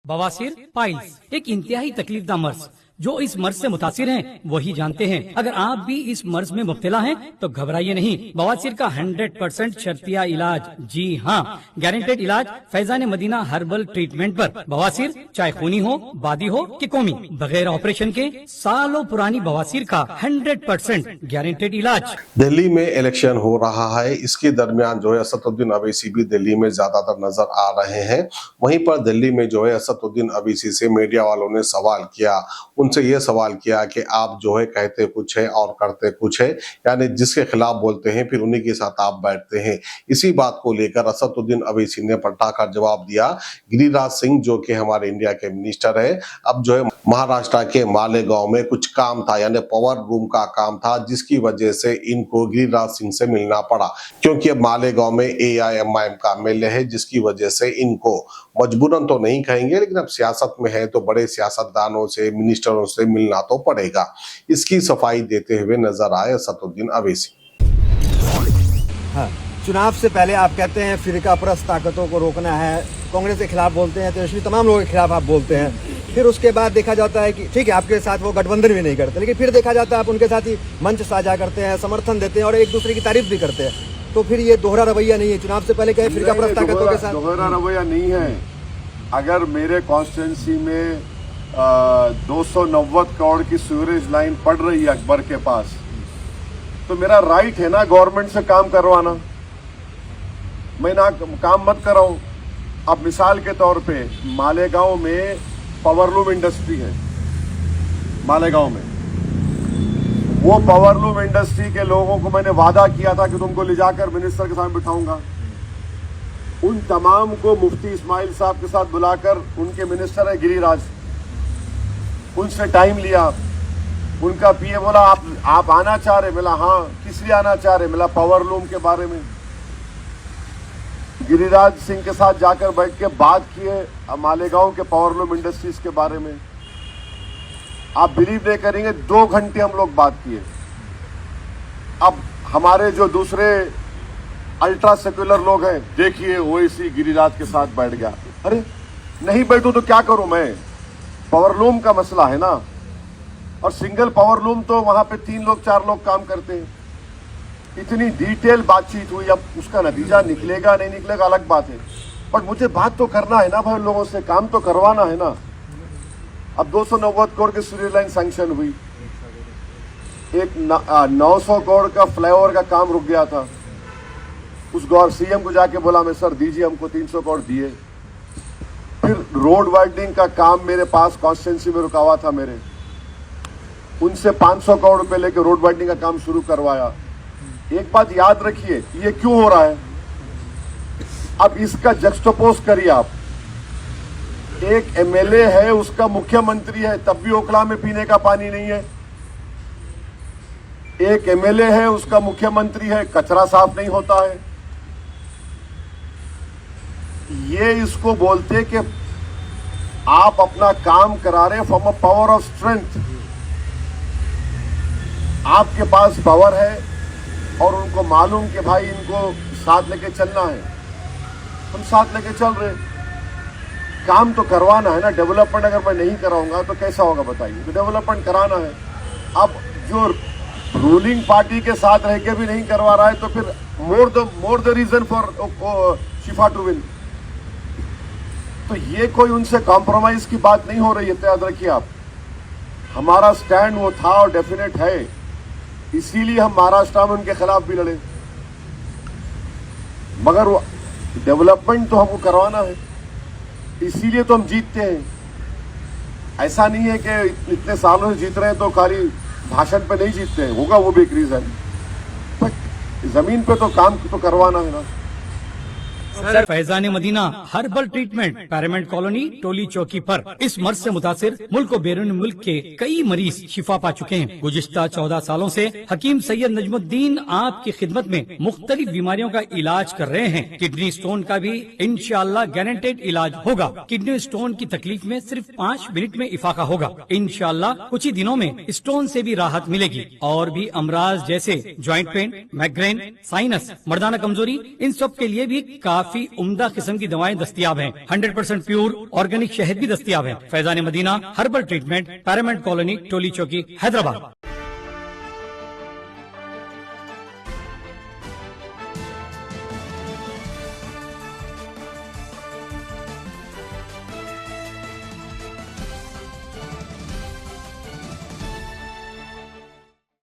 बवासीर पाइल्स एक इंतहाई तकलीफदा मर्ज जो इस मर्ज से मुतासिर हैं वही जानते हैं। अगर आप भी इस मर्ज में मुब्तला हैं तो घबराइए नहीं। बवासीर का 100% शर्तिया इलाज, जी हाँ, गारंटेड इलाज फैजान मदीना हर्बल ट्रीटमेंट पर। बवासीर चाहे खूनी हो, बादी हो कि कौमी, बगैर ऑपरेशन के सालों पुरानी बवासीर का 100% गारंटेड इलाज। दिल्ली में इलेक्शन हो रहा है, इसके दरमियान जो है असदुद्दीन अवैसी भी दिल्ली में ज्यादातर नजर आ रहे हैं। वहीं पर दिल्ली में जो है असदुद्दीन अवैसी से मीडिया वालों ने सवाल किया, उनसे ये सवाल किया कि आप जो है कहते कुछ है और करते कुछ है, यानी जिसके खिलाफ बोलते हैं फिर उन्हीं के साथ आप बैठते हैं। इसी बात को लेकर असदुद्दीन अवैसी ने पलटाकर जवाब दिया। गिरिराज सिंह जो कि हमारे इंडिया के मिनिस्टर है, अब जो है महाराष्ट्र के मालेगांव में कुछ काम था, यानी पावर रूम का काम था, जिसकी वजह से इनको गिरिराज सिंह से मिलना पड़ा, क्योंकि अब मालेगांव में AIMIM का एमएलए है, जिसकी वजह से इनको मजबूरन तो नहीं कहेंगे लेकिन अब सियासत में है तो बड़े सियासतदानों से, मिनिस्टरों से मिलना तो पड़ेगा। इसकी सफाई देते हुए नजर आए असदुद्दीन अवैसी। हाँ, चुनाव से पहले आप कहते हैं फिरका परस्त ताकतों को रोकना है, कांग्रेस के खिलाफ बोलते हैं, तेजस्वी तमाम लोगों के खिलाफ आप बोलते हैं। फिर उसके बाद देखा जाता है कि ठीक है आपके साथ वो गठबंधन भी नहीं करते, लेकिन फिर देखा जाता है आप उनके साथ ही मंच साझा करते हैं, समर्थन देते हैं और एक दूसरे की तारीफ भी करते हैं। तो फिर ये दोहरा रवैया नहीं है? चुनाव से पहले कहे फिरका परस्त ताकतों के साथ दोहरा रवैया नहीं है। अगर मेरे कॉन्स्टिट्यूंसी में 290 करोड़ की सीवरेज लाइन पड़ रही है अकबर के पास, तो मेरा राइट है ना गवर्नमेंट से काम करवाना। मैं ना काम मत कराऊं। अब मिसाल के तौर पे मालेगांव में पावरलूम इंडस्ट्री है, मालेगांव में वो पावरलूम इंडस्ट्री के लोगों को मैंने वादा किया था कि तुमको ले जाकर मिनिस्टर के सामने बिठाऊंगा। उन तमाम को मुफ्ती इस्माइल साहब के साथ बुलाकर, उनके मिनिस्टर है गिरिराज, उनसे टाइम लिया। उनका पीए बोला आप आना चाह रहे? मिला हाँ, किस लिए आना चाह रहे? मिला पावरलूम के बारे में। गिरिराज सिंह के साथ जाकर बैठ के बात किए मालेगांव के पावरलूम इंडस्ट्रीज के बारे में। आप बिलीव नहीं करेंगे, 2 घंटे हम लोग बात किए। अब हमारे जो दूसरे अल्ट्रा सेक्युलर लोग हैं, देखिए ओवैसी गिरिराज के साथ बैठ गया। अरे नहीं बैठूं तो क्या करूं मैं? पावरलूम का मसला है ना, और सिंगल पावरलूम तो वहां पे 3 लोग 4 लोग काम करते हैं। इतनी डिटेल बातचीत हुई, अब उसका नतीजा निकलेगा नहीं निकलेगा अलग बात है, पर मुझे बात तो करना है ना भाई, लोगों से काम तो करवाना है ना। अब 290 करोड़ की सीवरेज लाइन सैंक्शन हुई, एक 900 करोड़ का फ्लाईओवर का काम रुक गया था। उस सीएम को जाके बोला मैं, सर दीजिए हमको 300 करोड़ दिए। फिर रोड वाइडनिंग का काम मेरे पास कॉन्स्टिट्यूंसी में रुका हुआ था मेरे, उनसे 500 करोड़ रुपए लेके रोड वाइडनिंग का काम शुरू करवाया। एक बात याद रखिए, ये क्यों हो रहा है? अब इसका जक्सटोपोज करिए आप। एक एमएलए है, उसका मुख्यमंत्री है, तब भी ओखला में पीने का पानी नहीं है। एक एमएलए है, उसका मुख्यमंत्री है, कचरा साफ नहीं होता है। ये इसको बोलते कि आप अपना काम करा रहे from a power of strength. आपके पास पावर है और उनको मालूम कि भाई इनको साथ लेके चलना है, हम साथ लेके चल रहे। काम तो करवाना है ना। डेवलपमेंट अगर मैं नहीं कराऊंगा तो कैसा होगा बताइए? तो डेवलपमेंट कराना है। अब जो रूलिंग पार्टी के साथ रह के भी नहीं करवा रहा है तो फिर more the reason for Shifa to win. तो ये कोई उनसे कॉम्प्रोमाइज की बात नहीं हो रही है, तो याद रखिए आप। हमारा स्टैंड वो था और डेफिनेट है, इसीलिए हम महाराष्ट्र में उनके खिलाफ भी लड़े। मगर वो डेवलपमेंट तो हमको करवाना है, इसीलिए तो हम जीतते हैं। ऐसा नहीं है कि इतने सालों से जीत रहे हैं तो खाली भाषण पे नहीं जीतते हैं, होगा वो भी एक रीजन, बट जमीन पे तो काम तो करवाना है ना। Faizan Madina herbal treatment, Paramount colony, Toli Chowki पर। इस मर्ज से मुतासिर मुल्क और बैरून मुल्क के कई मरीज शिफा पा चुके हैं। गुज़िश्ता 14 सालों से हकीम सैयद नजमुद्दीन आपकी खिदमत में मुख्तलिफ बीमारियों का इलाज कर रहे हैं। किडनी स्टोन का भी इंशाअल्लाह गारंटेड इलाज होगा। किडनी स्टोन की तकलीफ में सिर्फ 5 मिनट में इफाका होगा। इंशाअल्लाह कुछ ही दिनों में स्टोन से भी राहत मिलेगी। और भी अमराज जैसे ज्वाइंट पेन, माइग्रेन, साइनस, मर्दाना कमजोरी, इन सब के लिए भी काफी काफी उम्दा किस्म की दवाएं दस्तियाब हैं। 100% प्योर ऑर्गेनिक शहद भी दस्तियाब है। Faizan Madina herbal treatment, Paramount colony, Toli Chowki, Hyderabad.